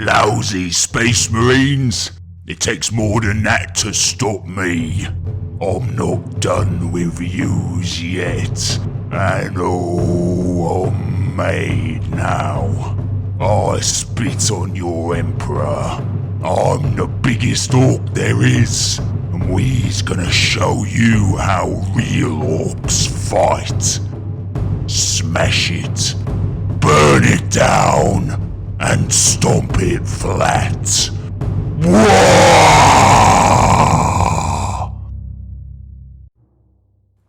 Lousy Space Marines. It takes more than that to stop me. I'm not done with yous yet. I know I'm made now. I spit on your Emperor. I'm the biggest orc there is, and we's gonna show you how real orcs fight. Smash it, burn it down, and stomp it flat. Waaagh!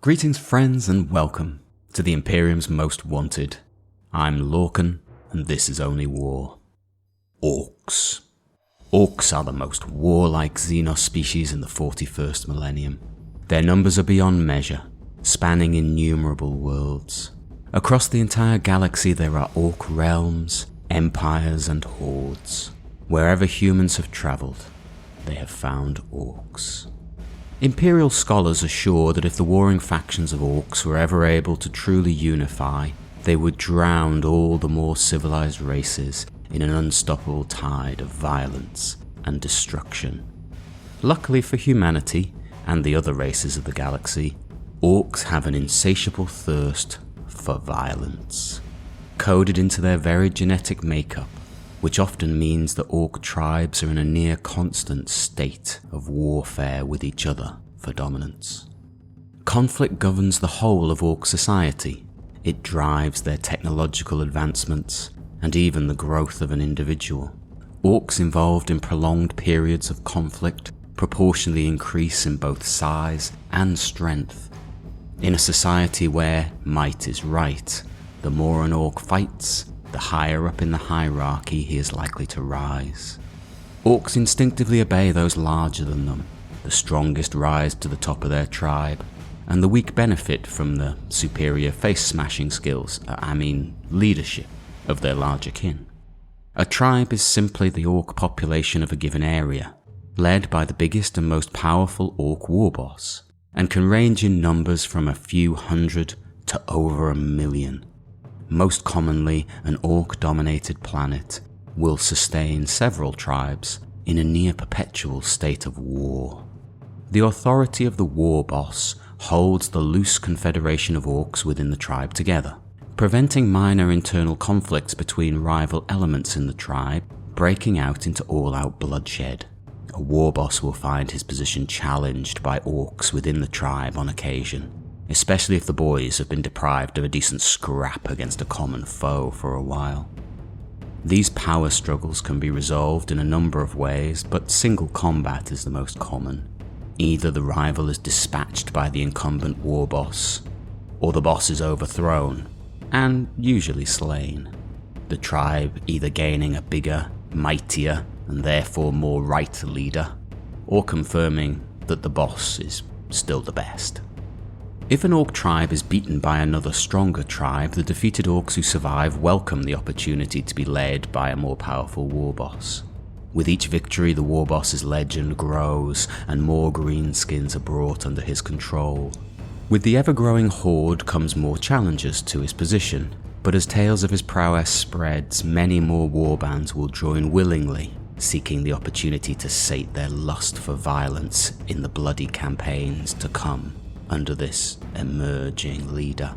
Greetings friends and welcome to the Imperium's Most Wanted. I'm Lorcan and this is OnlyWar. Orcs. Orcs are the most warlike Xenos species in the 41st millennium. Their numbers are beyond measure, spanning innumerable worlds. Across the entire galaxy there are orc realms, empires and hordes. Wherever humans have travelled, they have found orcs. Imperial scholars are sure that if the warring factions of orcs were ever able to truly unify, they would drown all the more civilized races in an unstoppable tide of violence and destruction. Luckily for humanity and the other races of the galaxy, orcs have an insatiable thirst for violence, coded into their very genetic makeup, which often means that orc tribes are in a near constant state of warfare with each other for dominance. Conflict governs the whole of orc society. It drives their technological advancements and even the growth of an individual. Orcs involved in prolonged periods of conflict proportionally increase in both size and strength. In a society where might is right, the more an orc fights, the higher up in the hierarchy he is likely to rise. Orcs instinctively obey those larger than them. The strongest rise to the top of their tribe, and the weak benefit from the superior face-smashing skills, leadership, of their larger kin. A tribe is simply the orc population of a given area, led by the biggest and most powerful orc warboss, and can range in numbers from a few hundred to over 1 million. Most commonly, an orc-dominated planet will sustain several tribes in a near-perpetual state of war. The authority of the warboss holds the loose confederation of orcs within the tribe together, preventing minor internal conflicts between rival elements in the tribe breaking out into all-out bloodshed. A warboss will find his position challenged by orcs within the tribe on occasion, especially if the boys have been deprived of a decent scrap against a common foe for a while. These power struggles can be resolved in a number of ways, but single combat is the most common. Either the rival is dispatched by the incumbent warboss, or the boss is overthrown, and usually slain. The tribe either gaining a bigger, mightier, and therefore more right leader, or confirming that the boss is still the best. If an orc tribe is beaten by another stronger tribe, the defeated orcs who survive welcome the opportunity to be led by a more powerful warboss. With each victory, the warboss's legend grows and more greenskins are brought under his control. With the ever-growing horde comes more challenges to his position, but as tales of his prowess spreads, many more warbands will join willingly, seeking the opportunity to sate their lust for violence in the bloody campaigns to come under this emerging leader.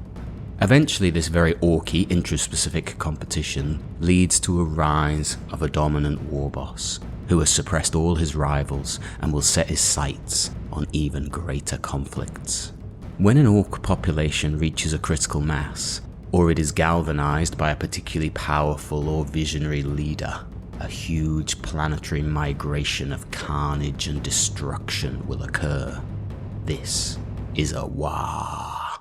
Eventually, this very orky, interest-specific competition leads to a rise of a dominant warboss, who has suppressed all his rivals and will set his sights on even greater conflicts. When an orc population reaches a critical mass, or it is galvanized by a particularly powerful or visionary leader, a huge planetary migration of carnage and destruction will occur. This is a Waaagh.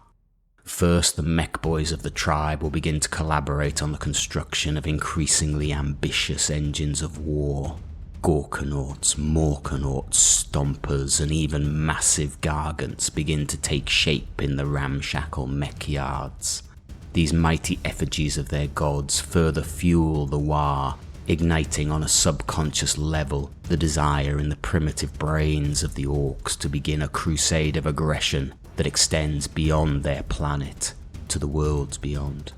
First, the mech boys of the tribe will begin to collaborate on the construction of increasingly ambitious engines of war. Gorkanauts, Morkanauts, Stompers, and even massive Gargants begin to take shape in the ramshackle mech yards. These mighty effigies of their gods further fuel the Waaagh, igniting on a subconscious level the desire in the primitive brains of the orcs to begin a crusade of aggression that extends beyond their planet to the worlds beyond.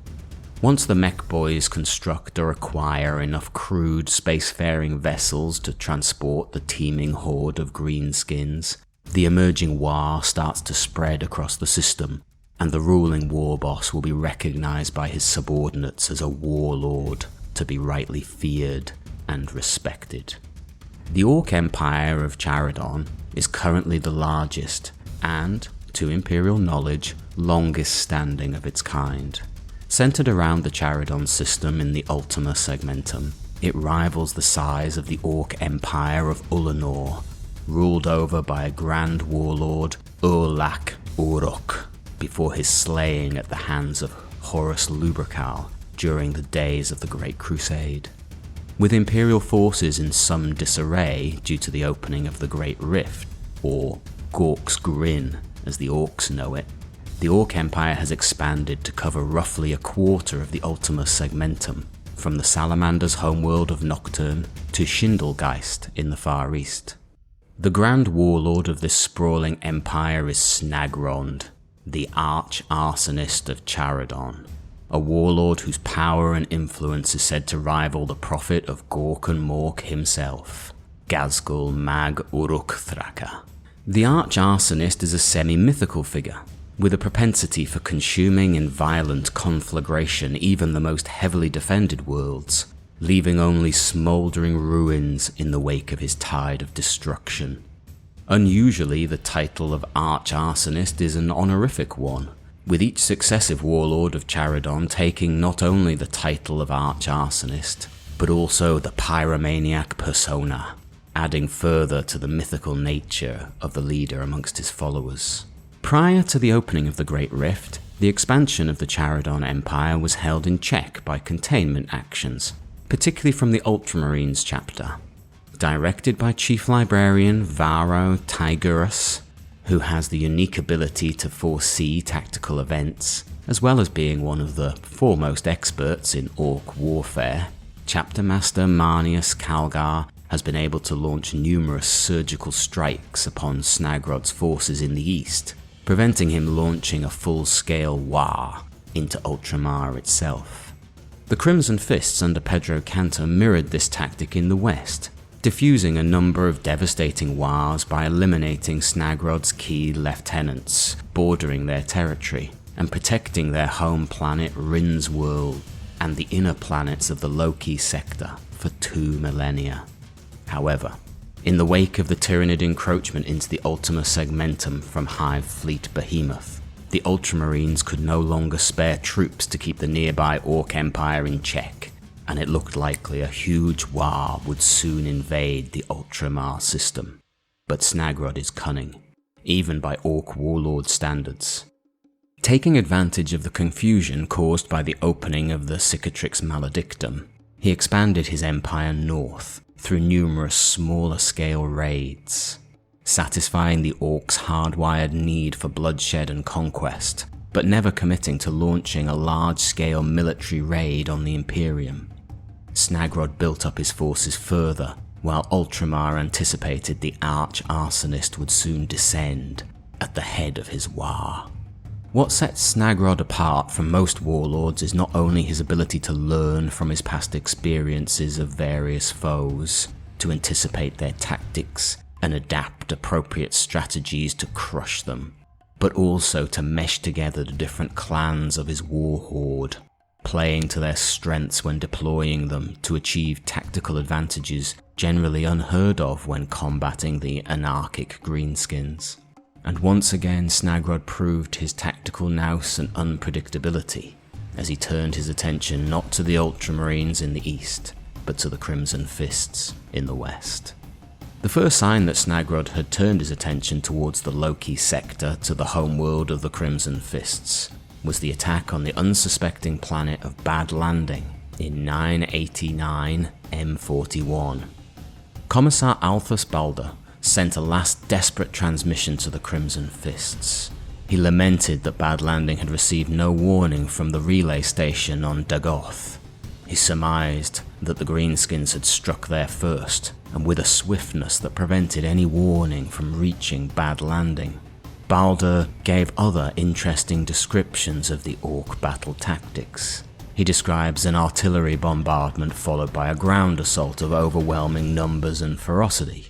Once the mech boys construct or acquire enough crude spacefaring vessels to transport the teeming horde of greenskins, the emerging Waaagh starts to spread across the system, and the ruling war boss will be recognized by his subordinates as a warlord to be rightly feared and respected. The Ork Empire of Charadon is currently the largest and, to Imperial knowledge, longest standing of its kind. Centered around the Charadon system in the Ultima Segmentum, it rivals the size of the Ork Empire of Ullanor, ruled over by a grand warlord, Urlach Uruk, before his slaying at the hands of Horus Lubrical during the days of the Great Crusade. With Imperial forces in some disarray due to the opening of the Great Rift, or Gork's Grin as the Orcs know it, the Ork Empire has expanded to cover roughly a quarter of the Ultima Segmentum, from the Salamander's homeworld of Nocturne to Schindelgeist in the Far East. The Grand Warlord of this sprawling empire is Snagrod, the Arch-Arsonist of Charadon, a warlord whose power and influence is said to rival the prophet of Gork and Mork himself, Gazgul Mag Uruk Thraka. The Arch-Arsonist is a semi-mythical figure, with a propensity for consuming in violent conflagration even the most heavily defended worlds, leaving only smouldering ruins in the wake of his tide of destruction. Unusually, the title of Arch-Arsonist is an honorific one, with each successive warlord of Charadon taking not only the title of Arch-Arsonist, but also the pyromaniac persona, adding further to the mythical nature of the leader amongst his followers. Prior to the opening of the Great Rift, the expansion of the Charadon Empire was held in check by containment actions, particularly from the Ultramarines chapter. Directed by Chief Librarian Varo Tigurus, who has the unique ability to foresee tactical events, as well as being one of the foremost experts in Ork warfare, Chapter Master Marnius Calgar has been able to launch numerous surgical strikes upon Snagrod's forces in the east, preventing him launching a full-scale Waaagh into Ultramar itself. The Crimson Fists under Pedro Cantor mirrored this tactic in the west, diffusing a number of devastating Waaghs by eliminating Snagrod's key lieutenants bordering their territory, and protecting their home planet Rynn's world and the inner planets of the Loki sector for 2 millennia. However, in the wake of the Tyranid encroachment into the Ultima Segmentum from Hive Fleet Behemoth, the Ultramarines could no longer spare troops to keep the nearby Ork Empire in check, and it looked likely a huge Waaagh would soon invade the Ultramar system. But Snagrod is cunning, even by Ork warlord standards. Taking advantage of the confusion caused by the opening of the Cicatrix Maledictum, he expanded his empire north through numerous smaller-scale raids, satisfying the Orcs' hardwired need for bloodshed and conquest, but never committing to launching a large-scale military raid on the Imperium. Snagrod built up his forces further, while Ultramar anticipated the Arch-Arsonist would soon descend at the head of his Waaagh. What sets Snagrod apart from most warlords is not only his ability to learn from his past experiences of various foes, to anticipate their tactics and adapt appropriate strategies to crush them, but also to mesh together the different clans of his war horde, playing to their strengths when deploying them to achieve tactical advantages generally unheard of when combating the anarchic greenskins. And once again Snagrod proved his tactical nous and unpredictability, as he turned his attention not to the Ultramarines in the east, but to the Crimson Fists in the west. The first sign that Snagrod had turned his attention towards the Loki sector to the homeworld of the Crimson Fists was the attack on the unsuspecting planet of Bad Landing in 989 M41. Commissar Alphus Balder sent a last desperate transmission to the Crimson Fists. He lamented that Bad Landing had received no warning from the relay station on Dagoth. He surmised that the Greenskins had struck there first, and with a swiftness that prevented any warning from reaching Bad Landing. Balder gave other interesting descriptions of the Ork battle tactics. He describes an artillery bombardment followed by a ground assault of overwhelming numbers and ferocity.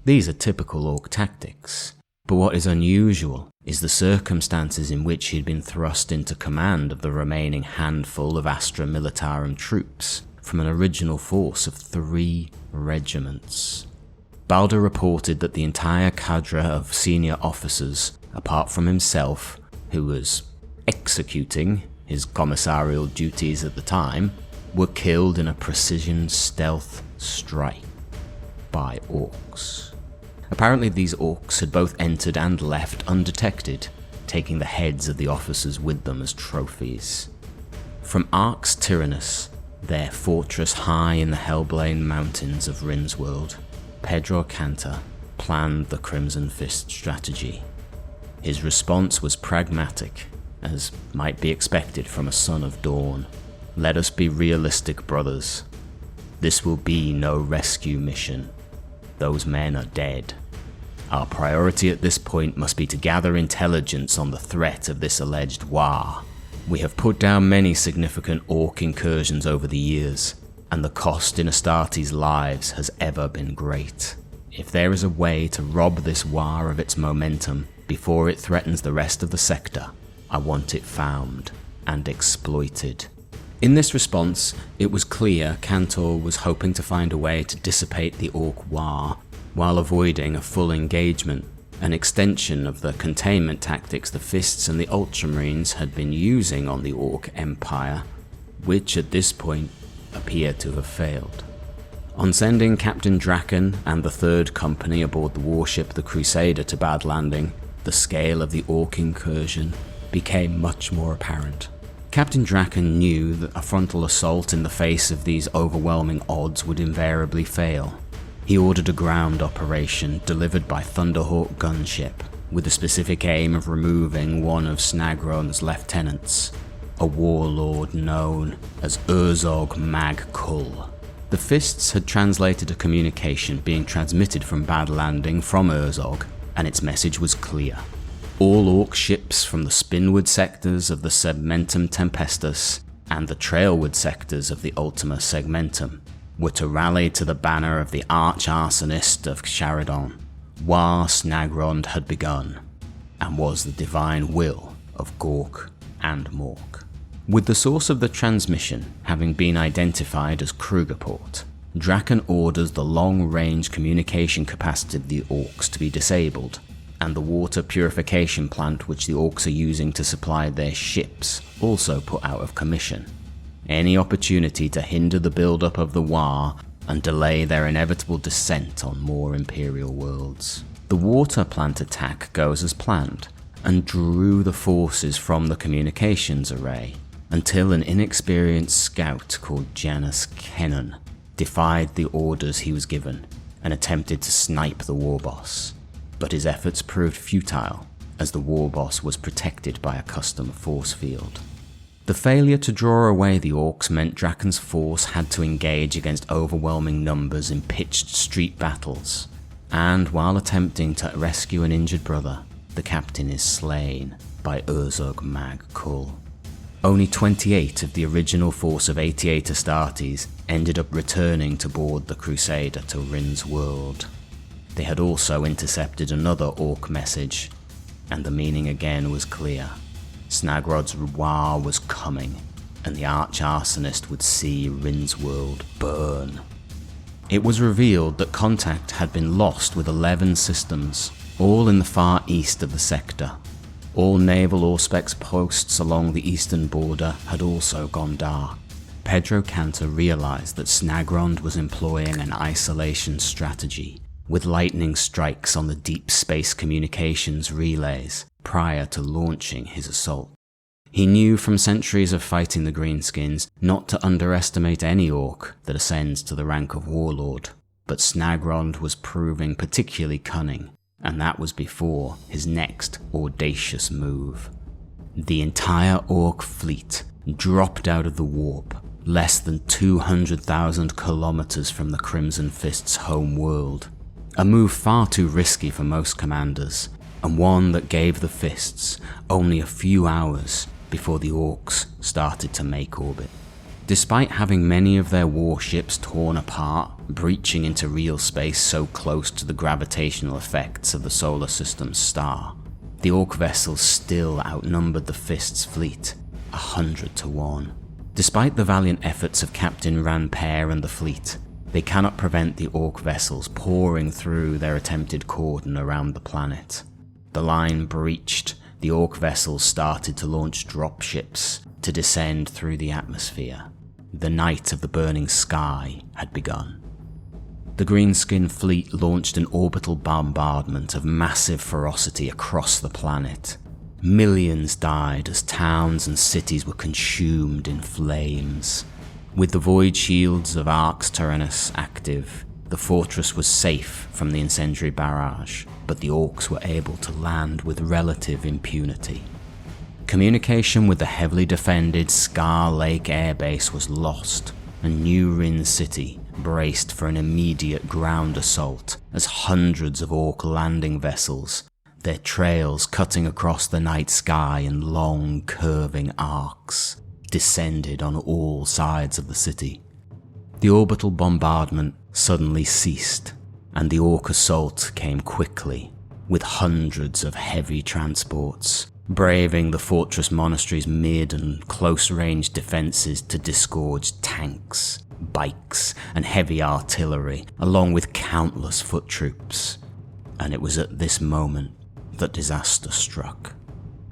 These are typical Ork tactics, but what is unusual is the circumstances in which he'd been thrust into command of the remaining handful of Astra Militarum troops from an original force of 3 regiments. Balder reported that the entire cadre of senior officers, apart from himself, who was executing his commissarial duties at the time, were killed in a precision stealth strike by orcs. Apparently these orcs had both entered and left undetected, taking the heads of the officers with them as trophies. From Arx Tyrannus, their fortress high in the Hellblade mountains of Rynn's world, Pedro Cantor planned the Crimson Fist strategy. His response was pragmatic, as might be expected from a son of Dawn. Let us be realistic, brothers. This will be no rescue mission. Those men are dead. Our priority at this point must be to gather intelligence on the threat of this alleged Waaagh. We have put down many significant Ork incursions over the years, and the cost in Astartes' lives has ever been great. If there is a way to rob this Waaagh of its momentum before it threatens the rest of the sector, I want it found and exploited. In this response, it was clear Cantor was hoping to find a way to dissipate the Ork Waaagh while avoiding a full engagement, an extension of the containment tactics the Fists and the Ultramarines had been using on the Ork Empire, which at this point appeared to have failed. On sending Captain Draken and the 3rd Company aboard the warship the Crusader to Bad Landing, the scale of the Ork incursion became much more apparent. Captain Draken knew that a frontal assault in the face of these overwhelming odds would invariably fail. He ordered a ground operation delivered by Thunderhawk gunship, with the specific aim of removing one of Snagrod's lieutenants, a warlord known as Ork Waaagh. The Fists had translated a communication being transmitted from Bad Landing from Ork, and its message was clear. All Ork ships from the spinward sectors of the Segmentum Tempestus and the trailward sectors of the Ultima Segmentum were to rally to the banner of the Arch-Arsonist of Charadon. Waaagh Snagrod had begun, and was the divine will of Gork and Mork. With the source of the transmission having been identified as Krugerport, Draken orders the long-range communication capacity of the Orks to be disabled, and the water purification plant which the Orks are using to supply their ships also put out of commission. Any opportunity to hinder the build-up of the Waaagh and delay their inevitable descent on more Imperial worlds. The water plant attack goes as planned, and drew the forces from the communications array, until an inexperienced scout called Janus Kennan defied the orders he was given and attempted to snipe the warboss. But his efforts proved futile, as the warboss was protected by a custom force field. The failure to draw away the Orks meant Draken's force had to engage against overwhelming numbers in pitched street battles, and while attempting to rescue an injured brother, the captain is slain by Ork Waaagh. Only 28 of the original force of 88 Astartes ended up returning to board the Crusader to Rynn's world. They had also intercepted another Ork message, and the meaning again was clear. Snagrod's Waaagh was coming, and the Arch-Arsonist would see Rynn's world burn. It was revealed that contact had been lost with 11 systems, all in the far east of the sector. All naval Auspex posts along the eastern border had also gone dark. Pedro Cantor realized that Snagrod was employing an isolation strategy, with lightning strikes on the deep space communications relays prior to launching his assault. He knew from centuries of fighting the Greenskins not to underestimate any Ork that ascends to the rank of warlord, but Snagrod was proving particularly cunning, and that was before his next audacious move. The entire Ork fleet dropped out of the warp, less than 200,000 kilometers from the Crimson Fist's home world. A move far too risky for most commanders, and one that gave the Fists only a few hours before the Orks started to make orbit. Despite having many of their warships torn apart, breaching into real space so close to the gravitational effects of the solar system's star, the Ork vessels still outnumbered the Fist's fleet, 100 to 1. Despite the valiant efforts of Captain Rynn and the fleet, they cannot prevent the Ork vessels pouring through their attempted cordon around the planet. The line breached, the Ork vessels started to launch dropships to descend through the atmosphere. The night of the burning sky had begun. The Greenskin fleet launched an orbital bombardment of massive ferocity across the planet. Millions died as towns and cities were consumed in flames. With the void shields of Arch-Arsonist active, the fortress was safe from the incendiary barrage, but the Orks were able to land with relative impunity. Communication with the heavily defended Scar Lake airbase was lost, and New Rynn City braced for an immediate ground assault as hundreds of Ork landing vessels, their trails cutting across the night sky in long, curving arcs, descended on all sides of the city. The orbital bombardment suddenly ceased, and the Ork assault came quickly, with hundreds of heavy transports, braving the fortress monastery's mid and close-range defences to disgorge tanks, bikes, and heavy artillery, along with countless foot troops. And it was at this moment that disaster struck.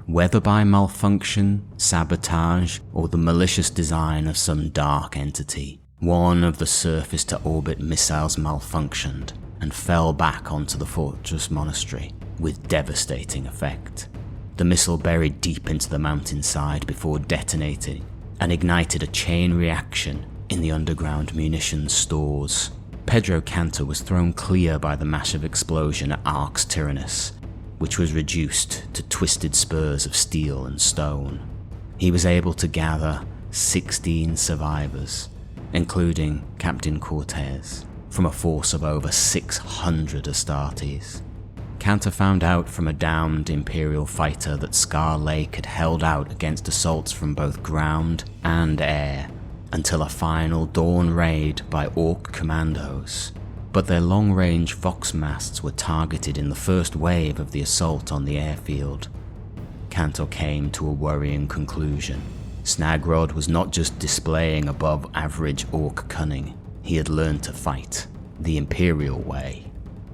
Whether by malfunction, sabotage, or the malicious design of some dark entity, one of the surface-to-orbit missiles malfunctioned and fell back onto the fortress monastery with devastating effect. The missile buried deep into the mountainside before detonating and ignited a chain reaction in the underground munitions stores. Pedro Cantor was thrown clear by the massive explosion at Arch-Arsonist, which was reduced to twisted spurs of steel and stone. He was able to gather 16 survivors, including Captain Cortez, from a force of over 600 Astartes. Cantor found out from a downed Imperial fighter that Scar Lake had held out against assaults from both ground and air until a final dawn raid by Ork commandos, but their long-range Vox masts were targeted in the first wave of the assault on the airfield. Cantor came to a worrying conclusion. Snagrod was not just displaying above-average Ork cunning, he had learned to fight the Imperial way.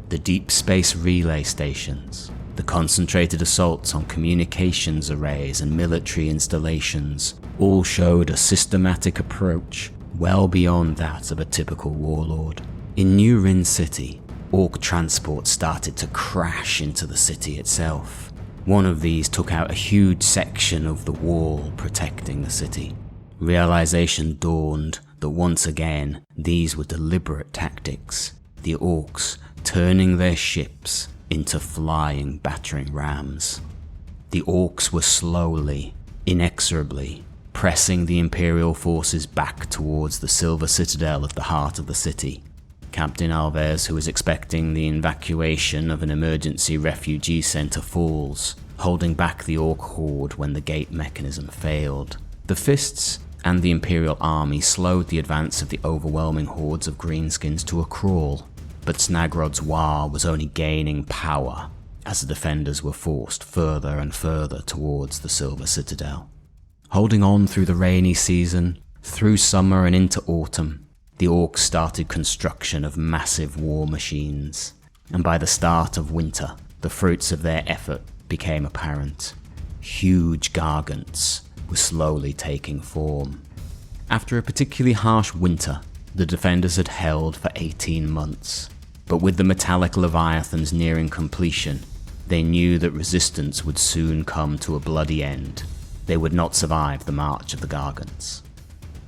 The deep space relay stations, the concentrated assaults on communications arrays and military installations all showed a systematic approach well beyond that of a typical warlord. In New Rynn City, Ork transports started to crash into the city itself. One of these took out a huge section of the wall protecting the city. Realization dawned that once again these were deliberate tactics, the Orks turning their ships into flying battering rams. The Orks were slowly, inexorably, pressing the Imperial forces back towards the Silver Citadel at the heart of the city. Captain Alves, who was expecting the evacuation of an emergency refugee center, falls, holding back the Ork horde when the gate mechanism failed. The Fists and the Imperial army slowed the advance of the overwhelming hordes of greenskins to a crawl, but Snagrod's Waaagh was only gaining power as the defenders were forced further and further towards the Silver Citadel. Holding on through the rainy season, through summer and into autumn, the Orks started construction of massive war machines, and by the start of winter, the fruits of their effort became apparent. Huge gargants were slowly taking form. After a particularly harsh winter, the defenders had held for 18 months, but with the metallic leviathans nearing completion, they knew that resistance would soon come to a bloody end. They would not survive the march of the gargants.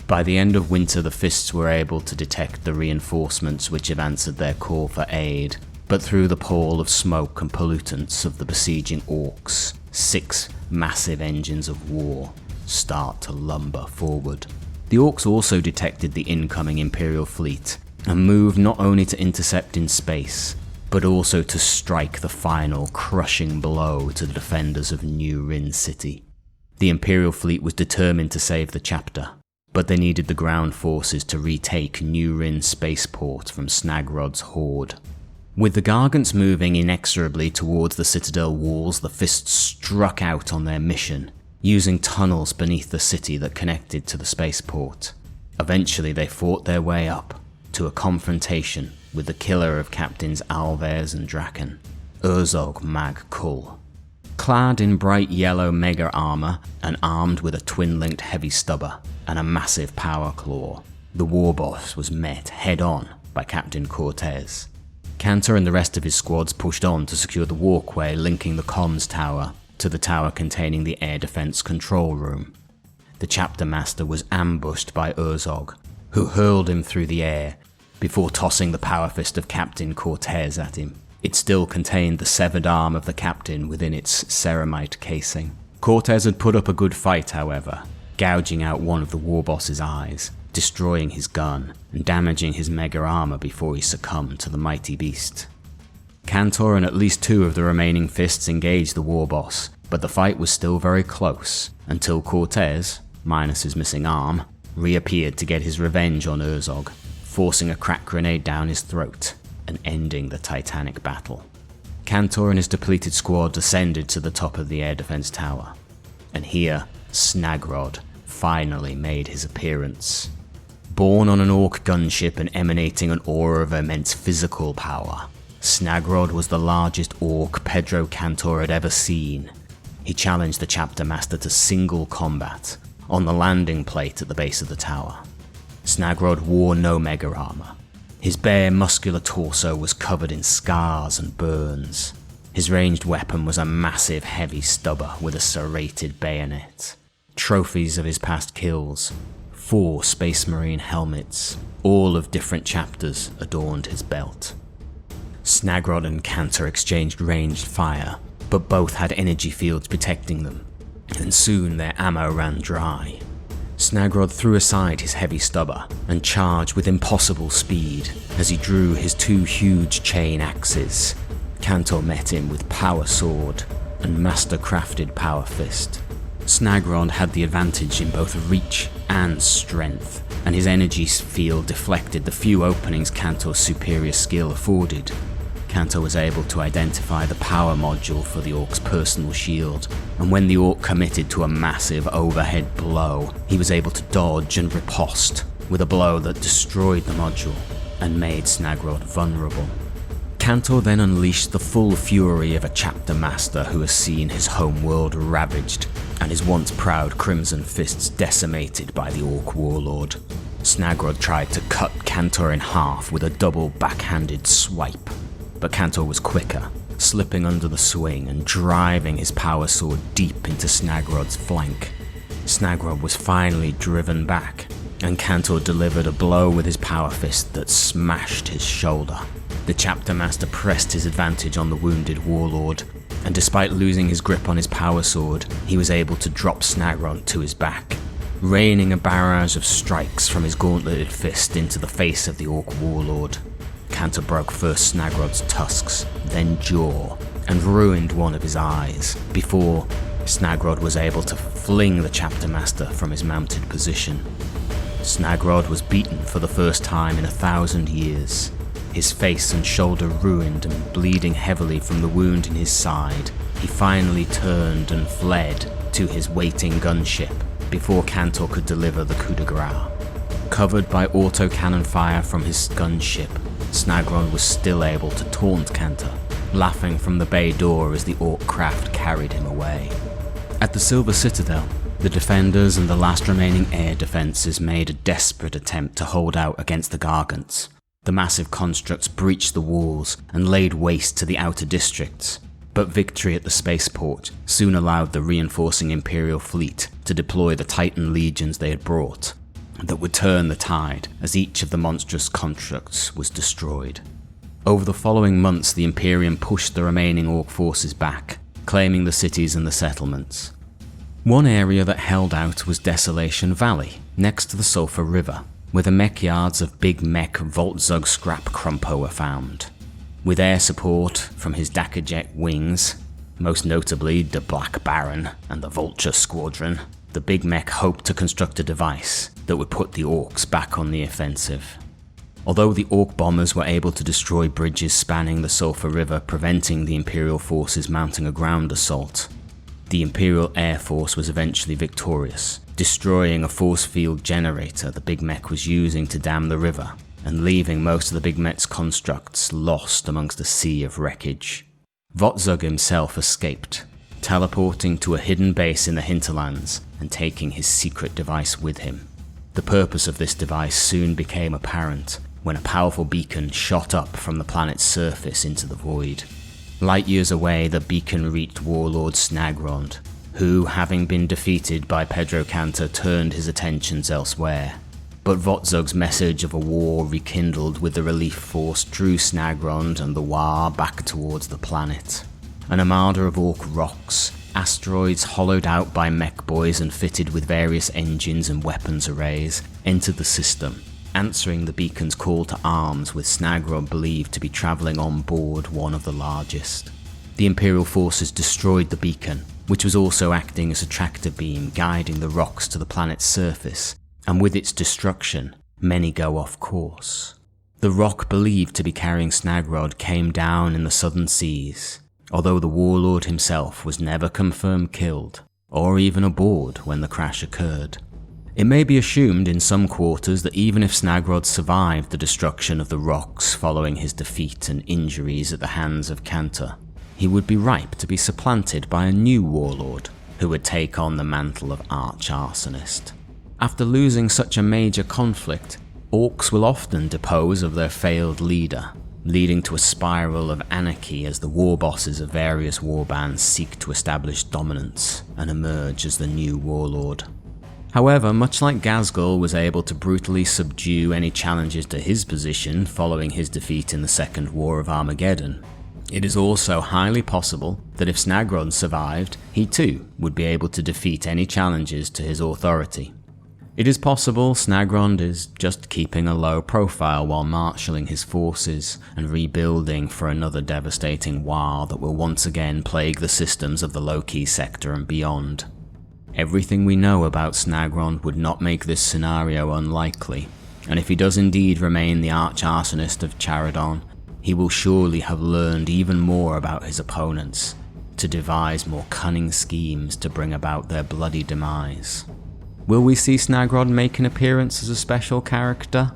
By the end of winter, the Fists were able to detect the reinforcements which had answered their call for aid, but through the pall of smoke and pollutants of the besieging Orks, 6 massive engines of war start to lumber forward. The Orks also detected the incoming Imperial fleet and moved not only to intercept in space, but also to strike the final crushing blow to the defenders of New Rynn City. The Imperial fleet was determined to save the chapter, but they needed the ground forces to retake New Rynn spaceport from Snagrod's horde. With the Gargants moving inexorably towards the Citadel walls, the Fists struck out on their mission, using tunnels beneath the city that connected to the spaceport. Eventually they fought their way up to a confrontation with the killer of Captains Alvez and Draken, Ork Waaagh. Clad in bright yellow mega armor and armed with a twin-linked heavy stubber and a massive power claw, the war boss was met head-on by Captain Cortez. Cantor and the rest of his squads pushed on to secure the walkway linking the comms tower to the tower containing the air defense control room. The chapter master was ambushed by Ork, who hurled him through the air before tossing the power fist of Captain Cortez at him. It still contained the severed arm of the captain within its ceramite casing. Cortez had put up a good fight, however, gouging out one of the war boss's eyes, destroying his gun, and damaging his mega armor before he succumbed to the mighty beast. Cantor and at least 2 of the remaining Fists engaged the war boss, but the fight was still very close, until Cortez, minus his missing arm, reappeared to get his revenge on Ork, forcing a crack grenade down his throat and ending the titanic battle. Cantor and his depleted squad descended to the top of the air defense tower, and here Snagrod finally made his appearance. Born on an Ork gunship and emanating an aura of immense physical power, Snagrod was the largest Ork Pedro Cantor had ever seen. He challenged the chapter master to single combat on the landing plate at the base of the tower. Snagrod wore no mega armor. His bare muscular torso was covered in scars and burns. His ranged weapon was a massive heavy stubber with a serrated bayonet. Trophies of his past kills, 4 Space Marine helmets, all of different chapters, adorned his belt. Snagrod and Cantor exchanged ranged fire, but both had energy fields protecting them, and soon their ammo ran dry. Snagrod threw aside his heavy stubber and charged with impossible speed as he drew his 2 huge chain axes. Cantor met him with power sword and master-crafted power fist. Snagrod had the advantage in both reach and strength, and his energy field deflected the few openings Cantor's superior skill afforded. Cantor was able to identify the power module for the Ork's personal shield, and when the Ork committed to a massive overhead blow, he was able to dodge and riposte with a blow that destroyed the module and made Snagrod vulnerable. Cantor then unleashed the full fury of a chapter master who has seen his home world ravaged and his once proud Crimson Fists decimated by the Ork warlord. Snagrod tried to cut Cantor in half with a double backhanded swipe, but Cantor was quicker, slipping under the swing and driving his power sword deep into Snagrod's flank. Snagrod was finally driven back, and Cantor delivered a blow with his power fist that smashed his shoulder. The chapter master pressed his advantage on the wounded warlord, and despite losing his grip on his power sword, he was able to drop Snagrod to his back, raining a barrage of strikes from his gauntleted fist into the face of the Ork warlord. Cantor broke first Snagrod's tusks, then jaw, and ruined one of his eyes, before Snagrod was able to fling the chapter master from his mounted position. Snagrod was beaten for the first time in 1,000 years. His face and shoulder ruined and bleeding heavily from the wound in his side, he finally turned and fled to his waiting gunship before Cantor could deliver the coup de grace. Covered by autocannon fire from his gunship, Snagrod was still able to taunt Cantor, laughing from the bay door as the Ork craft carried him away. At the Silver Citadel, the defenders and the last remaining air defences made a desperate attempt to hold out against the Gargants. The massive constructs breached the walls and laid waste to the outer districts, but victory at the spaceport soon allowed the reinforcing Imperial fleet to deploy the Titan legions they had brought, that would turn the tide as each of the monstrous constructs was destroyed. Over the following months, the Imperium pushed the remaining Ork forces back, claiming the cities and the settlements. One area that held out was Desolation Valley, next to the Sulphur River, where the mech yards of Big Mech Voltzug Scrap Crumpo were found. With air support from his Dakajet wings, most notably the Black Baron and the Vulture Squadron, the big mech hoped to construct a device that would put the orcs back on the offensive. Although the orc bombers were able to destroy bridges spanning the Sulphur River, preventing the Imperial forces mounting a ground assault, the Imperial Air Force was eventually victorious, destroying a force field generator the big mech was using to dam the river, and leaving most of the big mech's constructs lost amongst a sea of wreckage. Waaagh himself escaped, teleporting to a hidden base in the hinterlands and taking his secret device with him. The purpose of this device soon became apparent when a powerful beacon shot up from the planet's surface into the void. Light years away, the beacon reached Warlord Snagrod, who, having been defeated by Pedro Cantor, turned his attentions elsewhere. But Waagh's message of a war rekindled with the relief force drew Snagrod and the Waaagh back towards the planet. An armada of orc rocks, asteroids hollowed out by mech boys and fitted with various engines and weapons arrays, entered the system, answering the beacon's call to arms, with Snagrod believed to be travelling on board one of the largest. The Imperial forces destroyed the beacon, which was also acting as a tractor beam guiding the rocks to the planet's surface, and with its destruction, many go off course. The rock believed to be carrying Snagrod came down in the southern seas, although the warlord himself was never confirmed killed, or even aboard when the crash occurred. It may be assumed in some quarters that even if Snagrod survived the destruction of the rocks following his defeat and injuries at the hands of Cantor, he would be ripe to be supplanted by a new warlord who would take on the mantle of Arch-Arsonist. After losing such a major conflict, orcs will often depose of their failed leader, leading to a spiral of anarchy as the war bosses of various warbands seek to establish dominance and emerge as the new warlord. However, much like Ghazghkull was able to brutally subdue any challenges to his position following his defeat in the Second War of Armageddon, it is also highly possible that if Snagrod survived, he too would be able to defeat any challenges to his authority. It is possible Snagrod is just keeping a low profile while marshalling his forces and rebuilding for another devastating Waaagh that will once again plague the systems of the Loki sector and beyond. Everything we know about Snagrod would not make this scenario unlikely, and if he does indeed remain the Arch-Arsonist of Charadon, he will surely have learned even more about his opponents, to devise more cunning schemes to bring about their bloody demise. Will we see Snagrod make an appearance as a special character?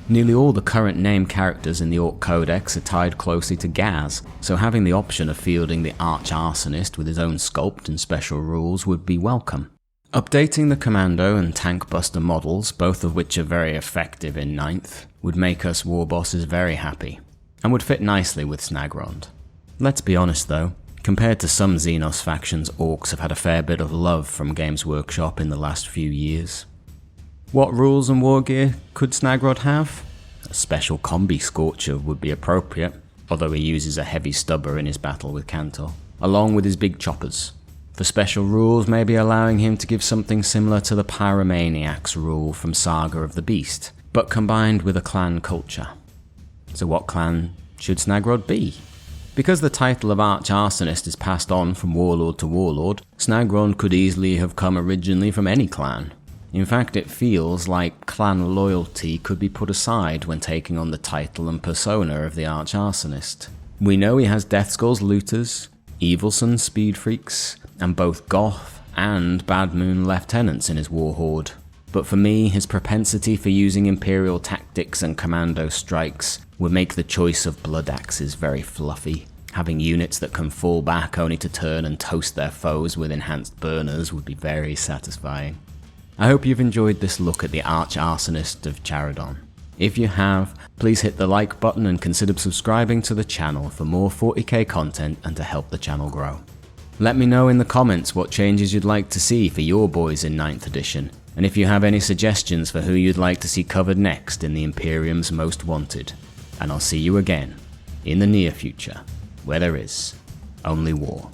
Nearly all the current named characters in the Orc Codex are tied closely to Gaz, so having the option of fielding the Arch-Arsonist with his own sculpt and special rules would be welcome. Updating the Commando and Tank Buster models, both of which are very effective in 9th, would make us war bosses very happy, and would fit nicely with Snagrod. Let's be honest though, compared to some Xenos factions, orcs have had a fair bit of love from Games Workshop in the last few years. What rules and war gear could Snagrod have? A special combi Scorcher would be appropriate, although he uses a heavy stubber in his battle with Cantor, along with his big choppers. For special rules, maybe allowing him to give something similar to the Pyromaniac's rule from Saga of the Beast, but combined with a clan culture. So what clan should Snagrod be? Because the title of Arch-Arsonist is passed on from warlord to warlord, Snagrod could easily have come originally from any clan. In fact, it feels like clan loyalty could be put aside when taking on the title and persona of the Arch-Arsonist. We know he has Death Skull's looters, Evilson speed freaks, and both Goth and Bad Moon lieutenants in his war horde. But for me, his propensity for using Imperial tactics and commando strikes would make the choice of blood axes very fluffy. Having units that can fall back only to turn and toast their foes with enhanced burners would be very satisfying. I hope you've enjoyed this look at the Arch-Arsonist of Charadon. If you have, please hit the like button and consider subscribing to the channel for more 40k content and to help the channel grow. Let me know in the comments what changes you'd like to see for your boys in 9th edition, and if you have any suggestions for who you'd like to see covered next in the Imperium's Most Wanted. And I'll see you again, in the near future, where there is only war.